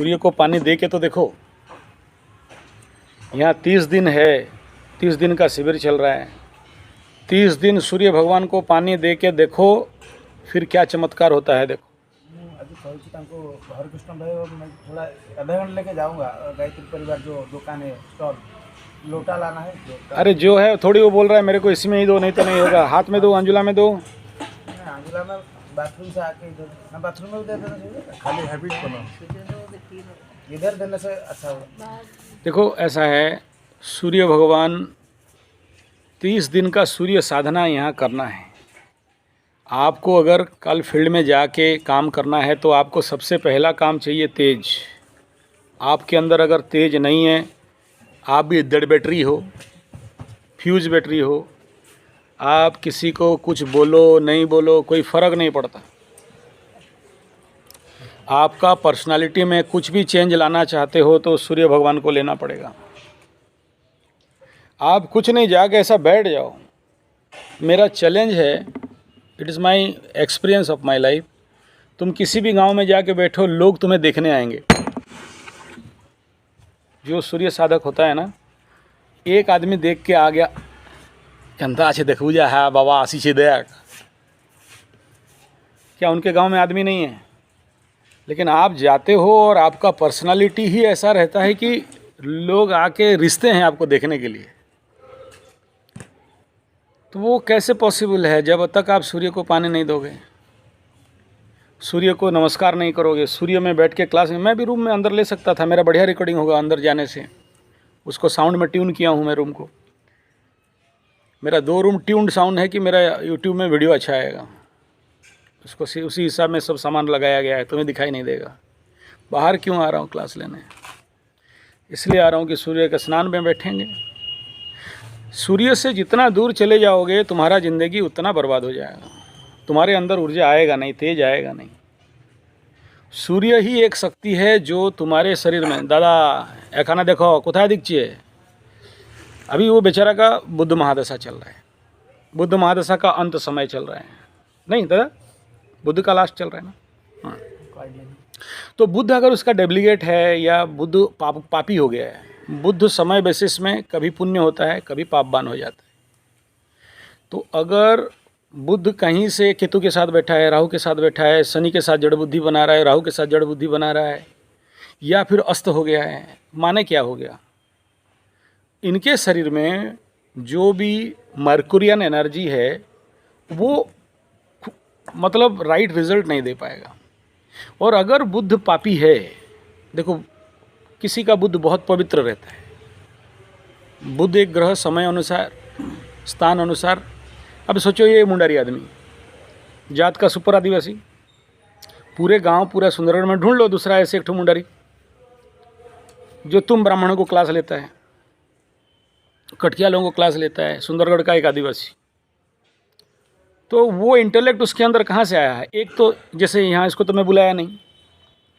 सूर्य को पानी दे के तो देखो। यहाँ 30 दिन है, 30 दिन का शिविर चल रहा है। 30 दिन सूर्य भगवान को पानी दे के देखो, फिर क्या चमत्कार होता है देखो। हरकृष्ण भाई मैं थोड़ा आधा घंटा लेके जाऊँगा। गायत्री परिवार जो दुकान है, स्टॉल, लोटा लाना है। अरे जो है थोड़ी, वो बोल रहा है मेरे को इसमें ही दो, नहीं तो नहीं होगा। हाथ में दो, अंजुला में दो। अंजुला में बाथरूम से आके इधर, मैं बाथरूम में दे देना चाहिए। खाली हैबिट बना, इधर देने से अच्छा होगा। देखो ऐसा है, सूर्य भगवान 30 दिन का सूर्य साधना यहाँ करना है। आपको अगर कल फील्ड में जाके काम करना है तो आपको सबसे पहला काम चाहिए तेज। आपके अंदर अगर तेज नहीं है, आप भी डेड बैटरी हो, फ्यूज बैटरी हो, आप किसी को कुछ बोलो नहीं बोलो कोई फ़र्क नहीं पड़ता। आपका पर्सनालिटी में कुछ भी चेंज लाना चाहते हो तो सूर्य भगवान को लेना पड़ेगा। आप कुछ नहीं, जाके ऐसा बैठ जाओ। मेरा चैलेंज है, it is my experience of my life. तुम किसी भी गांव में जाके बैठो, लोग तुम्हें देखने आएंगे। जो सूर्य साधक होता है ना, एक आदमी देख के आ गया, कहता अच्छे देखू जा है बाबा आशीष दया। क्या उनके गांव में आदमी नहीं है? लेकिन आप जाते हो और आपका पर्सनालिटी ही ऐसा रहता है कि लोग आके रिश्ते हैं आपको देखने के लिए। तो वो कैसे पॉसिबल है जब तक आप सूर्य को पानी नहीं दोगे, सूर्य को नमस्कार नहीं करोगे। सूर्य में बैठ के क्लास में, मैं भी रूम में अंदर ले सकता था, मेरा बढ़िया रिकॉर्डिंग होगा अंदर जाने से। उसको साउंड में ट्यून किया हूँ मैं रूम को। मेरा 2 रूम ट्यून्ड साउंड है कि मेरा यूट्यूब में वीडियो अच्छा आएगा। उसको उसी हिसाब में सब सामान लगाया गया है, तुम्हें दिखाई नहीं देगा। बाहर क्यों आ रहा हूँ क्लास लेने? इसलिए आ रहा हूँ कि सूर्य के स्नान में बैठेंगे। सूर्य से जितना दूर चले जाओगे तुम्हारा ज़िंदगी उतना बर्बाद हो जाएगा। तुम्हारे अंदर ऊर्जा आएगा नहीं, तेज आएगा नहीं। सूर्य ही एक शक्ति है जो तुम्हारे शरीर में, दादा एक खाना देखो कोথায় दिखिए। अभी वो बेचारा का बुद्ध महादशा चल रहा है। बुद्ध महादशा का अंत समय चल रहा है। नहीं दादा, बुद्ध का लास्ट चल रहा है ना। हाँ, तो बुद्ध अगर उसका डुप्लीकेट है या बुद्ध पापी हो गया है, बुद्ध समय बेसिस में कभी पुण्य होता है, कभी पापवान हो जाता है। तो अगर बुद्ध कहीं से केतु के साथ बैठा है, राहु के साथ बैठा है, शनि के साथ जड़ बुद्धि बना रहा है, राहु के साथ जड़ बुद्धि बना रहा है, या फिर अस्त हो गया है, माने क्या हो गया? इनके शरीर में जो भी मर्कुरियन एनर्जी है वो मतलब राइट रिजल्ट नहीं दे पाएगा। और अगर बुद्ध पापी है, देखो किसी का बुद्ध बहुत पवित्र रहता है। बुद्ध एक ग्रह समय अनुसार, स्थान अनुसार। अब सोचो ये मुंडारी आदमी, जात का सुपर आदिवासी, पूरे गांव पूरा सुंदरगढ़ में ढूंढ लो दूसरा ऐसे एक ठो मुंडारी जो तुम ब्राह्मणों को क्लास लेता है, कटकिया लोगों को क्लास लेता है, सुंदरगढ़ का एक आदिवासी। तो वो इंटेलेक्ट उसके अंदर कहाँ से आया है? एक तो जैसे यहाँ इसको तो मैं बुलाया नहीं,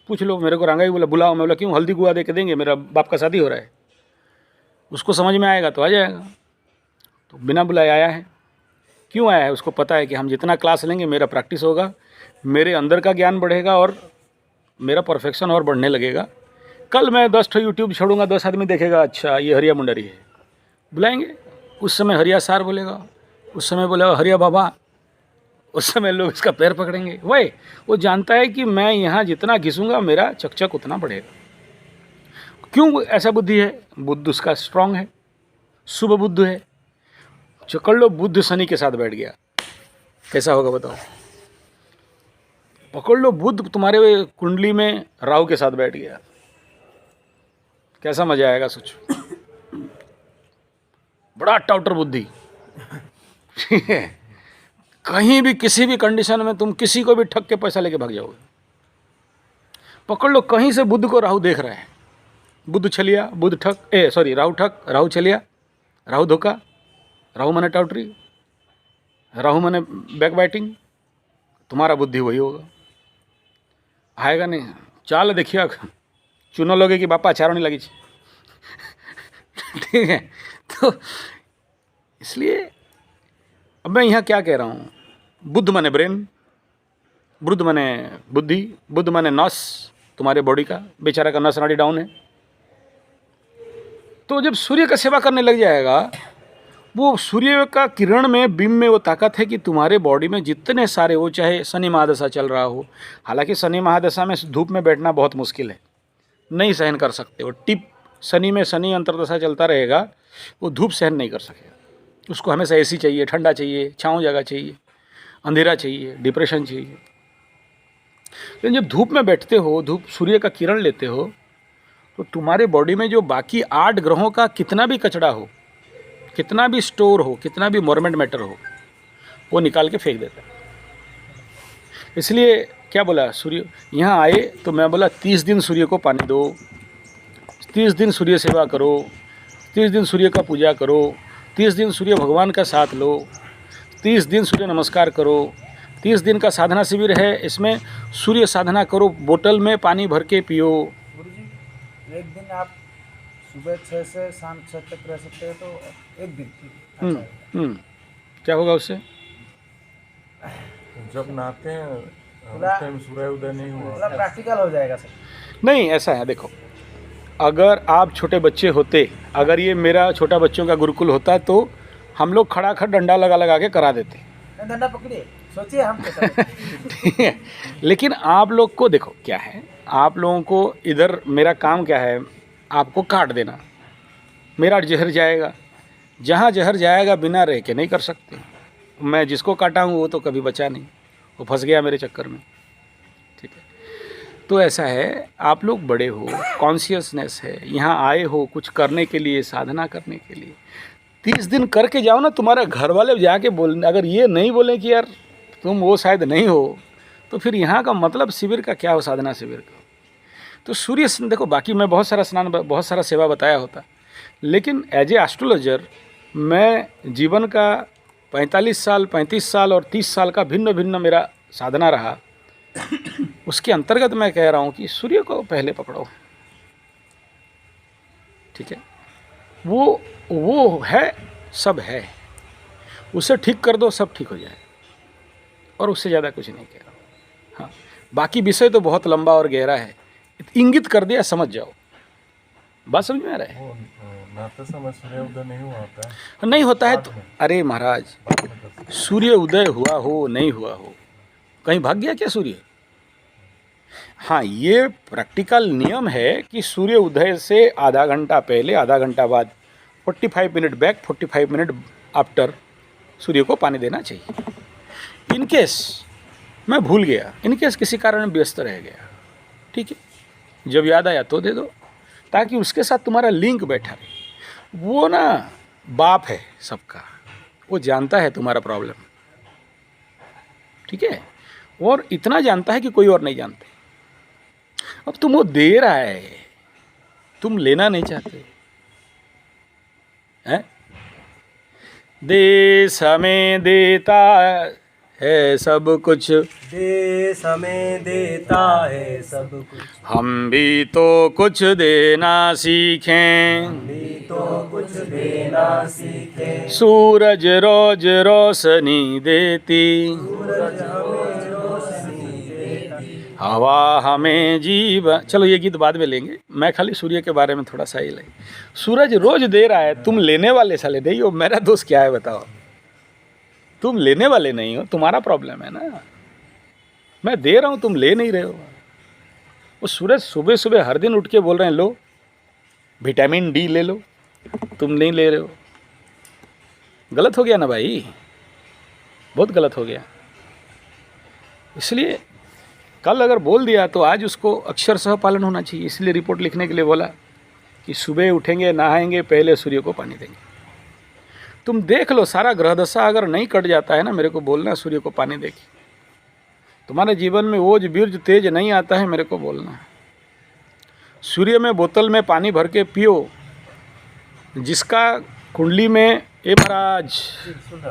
पूछ लो, मेरे को रंगा ही बोला बुलाओ, मैं बोला क्यों? हल्दी गुआ दे के देंगे, मेरा बाप का शादी हो रहा है। उसको समझ में आएगा तो आ जाएगा, तो बिना बुलाए आया है। क्यों आया है? उसको पता है कि हम जितना क्लास लेंगे मेरा प्रैक्टिस होगा, मेरे अंदर का ज्ञान बढ़ेगा और मेरा परफेक्शन और बढ़ने लगेगा। कल मैं 10 ठो यूट्यूब छोड़ूंगा, 10 आदमी देखेगा अच्छा ये हरिया मुंडारी है, बुलाएंगे। उस समय हरिया सार बोलेगा, उस समय बोलेगा हरिया बाबा, उस समय लोग इसका पैर पकड़ेंगे। वही वो जानता है कि मैं यहाँ जितना घिसूंगा मेरा चकचक उतना बढ़ेगा। क्यों ऐसा बुद्धि है? बुद्ध उसका स्ट्रांग है, शुभ बुद्ध है। पकड़ लो बुद्ध शनि के साथ बैठ गया, कैसा होगा बताओ? पकड़ लो बुद्ध तुम्हारे कुंडली में राहु के साथ बैठ गया, कैसा मजा आएगा सोचो। बड़ा टाउटर बुद्धि, ठीक है। कहीं भी किसी भी कंडीशन में तुम किसी को भी ठग के पैसा लेके भाग जाओगे। पकड़ लो कहीं से बुद्ध को राहु देख रहा है, बुद्ध छलिया, बुद्ध ठग, राहु ठग, राहु छलिया, राहु धोखा, राहु माने टाउटरी, राहु माने बैक बाइटिंग, तुम्हारा बुद्धि वही होगा। आएगा नहीं, चाल देखिए चुनो लोगे कि बापा चारों नहीं लगी। ठीक है, तो इसलिए अब मैं यहाँ क्या कह रहा हूँ, बुद्ध माने ब्रेन, बुद्ध माने बुद्धि, बुद्ध माने नस, तुम्हारे बॉडी का, बेचारा का नस नाड़ी डाउन है। तो जब सूर्य का सेवा करने लग जाएगा, वो सूर्य का किरण में, बीम में वो ताकत है कि तुम्हारे बॉडी में जितने सारे, वो चाहे शनि महादशा चल रहा हो, हालांकि शनि महादशा में धूप में बैठना बहुत मुश्किल है, नहीं सहन कर सकते। वो टिप शनि में, शनि अंतर्दशा चलता रहेगा, वो धूप सहन नहीं कर सकेगा। उसको हमेशा एसी चाहिए, ठंडा चाहिए, छाँव जगह चाहिए, अंधेरा चाहिए, डिप्रेशन चाहिए। लेकिन जब धूप में बैठते हो, धूप सूर्य का किरण लेते हो, तो तुम्हारे बॉडी में जो बाकी 8 ग्रहों का कितना भी कचरा हो, कितना भी स्टोर हो, कितना भी मोरमेंट मैटर हो, वो निकाल के फेंक देता है। इसलिए क्या बोला सूर्य, यहाँ आए तो मैं बोला 30 दिन सूर्य को पानी दो, 30 दिन सूर्य सेवा करो, 30 दिन सूर्य का पूजा करो, 30 दिन सूर्य भगवान का साथ लो, 30 दिन सूर्य नमस्कार करो, 30 दिन का साधना शिविर है, इसमें सूर्य साधना करो, बोतल में पानी भर के पियो। गुरुजी एक दिन आप सुबह 6 से शाम 6 तक रह सकते हैं, तो एक दिन अच्छा है। क्या होगा उससे? जब नहाते हैं उस टाइम सूर्य उदय नहीं हुआ, पूरा प्रैक्टिकल हो जाएगा सर। नहीं, ऐसा है, देखो, अगर आप छोटे बच्चे होते, अगर ये मेरा छोटा बच्चों का गुरुकुल होता, तो हम लोग खड़ा खड़ डंडा लगा लगा के करा देते। डंडा पकड़िए, सोचिए हम कैसा ठीक है, लेकिन आप लोग को देखो क्या है, आप लोगों को इधर मेरा काम क्या है, आपको काट देना। मेरा जहर जाएगा, जहाँ जहर जाएगा बिना रह के नहीं कर सकते। मैं जिसको काटा हूँ वो तो कभी बचा नहीं, वो फंस गया मेरे चक्कर में। ठीक है, तो ऐसा है, आप लोग बड़े हो, कॉन्शियसनेस है, यहाँ आए हो कुछ करने के लिए, साधना करने के लिए। 30 दिन करके जाओ ना, तुम्हारे घर वाले जाके बोल, अगर ये नहीं बोले कि यार तुम वो शायद नहीं हो, तो फिर यहाँ का मतलब शिविर का क्या हो, साधना शिविर का। तो सूर्य देखो, बाकी मैं बहुत सारा स्नान, बहुत सारा सेवा बताया होता, लेकिन एज ए एस्ट्रोलॉजर मैं जीवन का 45 साल, 35 साल और 30 साल का भिन्न भिन्न मेरा साधना रहा। उसके अंतर्गत मैं कह रहा हूँ कि सूर्य को पहले पकड़ो। ठीक है, वो है, सब है, उसे ठीक कर दो, सब ठीक हो जाए, और उससे ज़्यादा कुछ नहीं कह रहा हूँ। हाँ, बाकी विषय तो बहुत लंबा और गहरा है, इंगित कर दिया, समझ जाओ, बात समझ में आ रहा है। वो नहाते समय सूर्य उदय नहीं हुआ होता है, नहीं होता है तो, अरे महाराज, सूर्य उदय हुआ हो नहीं हुआ हो, कहीं भाग गया क्या सूर्य? हाँ, ये प्रैक्टिकल नियम है कि सूर्य उदय से आधा घंटा पहले, आधा घंटा बाद, 45 मिनट बैक, 45 मिनट आफ्टर सूर्य को पानी देना चाहिए। इन केस मैं भूल गया, इन केस किसी कारण व्यस्त रह गया, ठीक है, जब याद आया तो दे दो, ताकि उसके साथ तुम्हारा लिंक बैठा रहे। वो ना बाप है सबका, वो जानता है तुम्हारा प्रॉब्लम, ठीक है, और इतना जानता है कि कोई और नहीं जानते। अब तुम वो दे रहा है, तुम लेना नहीं चाहते हैं। देश हमें देता है सब कुछ, देश हमें देता है सब कुछ, हम भी तो कुछ देना सीखें, भी तो कुछ देना सीखे। सूरज रोज रोशनी देती, हवा हमें जीवन। चलो ये गीत बाद में लेंगे, मैं खाली सूर्य के बारे में थोड़ा सा ही ले। सूरज रोज दे रहा है, तुम लेने वाले साले नहीं हो, मेरा दोस्त क्या है बताओ? तुम लेने वाले नहीं हो, तुम्हारा प्रॉब्लम है ना। मैं दे रहा हूँ, तुम ले नहीं रहे हो। वो सूरज सुबह सुबह हर दिन उठ के बोल रहे हैं लो विटामिन डी ले लो, तुम नहीं ले रहे हो। गलत हो गया ना भाई, बहुत गलत हो गया। इसलिए कल अगर बोल दिया तो आज उसको अक्षरशः पालन होना चाहिए। इसलिए रिपोर्ट लिखने के लिए बोला कि सुबह उठेंगे, नहाएंगे, पहले सूर्य को पानी देंगे। तुम देख लो, सारा ग्रह दशा अगर नहीं कट जाता है ना, मेरे को बोलना सूर्य को पानी देगी। तुम्हारे जीवन में ओज बीर्ज तेज नहीं आता है, मेरे को बोलना। सूर्य में बोतल में पानी भर के पियो। जिसका कुंडली में, ए महाराज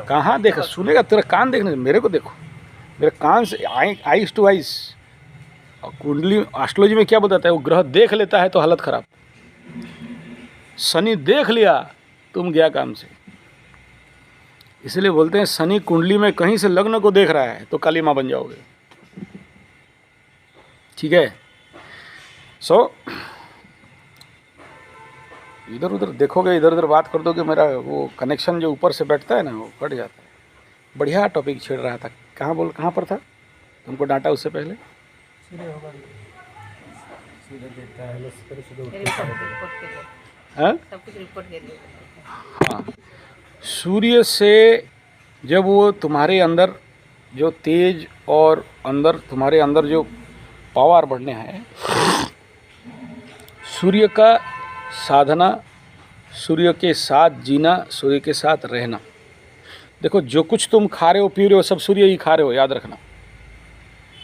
कहाँ देखा, सुनेगा, तेरा कान देखने, मेरे को देखो, मेरे कान से आइस टू आइस। और कुंडली एस्ट्रोलॉजी में क्या बताता है, वो ग्रह देख लेता है तो हालत खराब। शनि देख लिया, तुम गया काम से। इसलिए बोलते हैं शनि कुंडली में कहीं से लग्न को देख रहा है तो काली माँ बन जाओगे, ठीक है। सो इधर उधर देखोगे, इधर उधर बात कर दोगे, मेरा वो कनेक्शन जो ऊपर से बैठता है ना वो कट जाता है। बढ़िया टॉपिक छेड़ रहा था। कहाँ पर था? तुमको डांटा उससे पहले? हाँ हाँ, सूर्य से जब वो तुम्हारे अंदर जो तेज और अंदर तुम्हारे अंदर जो पावर बढ़ने हैं, सूर्य का साधना, सूर्य के साथ जीना, सूर्य के साथ रहना। देखो जो कुछ तुम खा रहे हो पी रहे हो सब सूर्य ही खा रहे हो, याद रखना।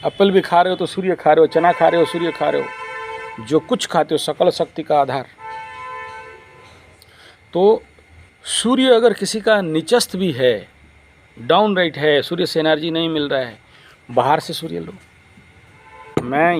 एप्पल भी खा रहे हो तो सूर्य खा रहे हो, चना खा रहे हो सूर्य खा रहे हो, जो कुछ खाते हो सकल शक्ति का आधार। तो सूर्य अगर किसी का निचस्त भी है, डाउन राइट है, सूर्य से एनर्जी नहीं मिल रहा है, बाहर से सूर्य लो। मैं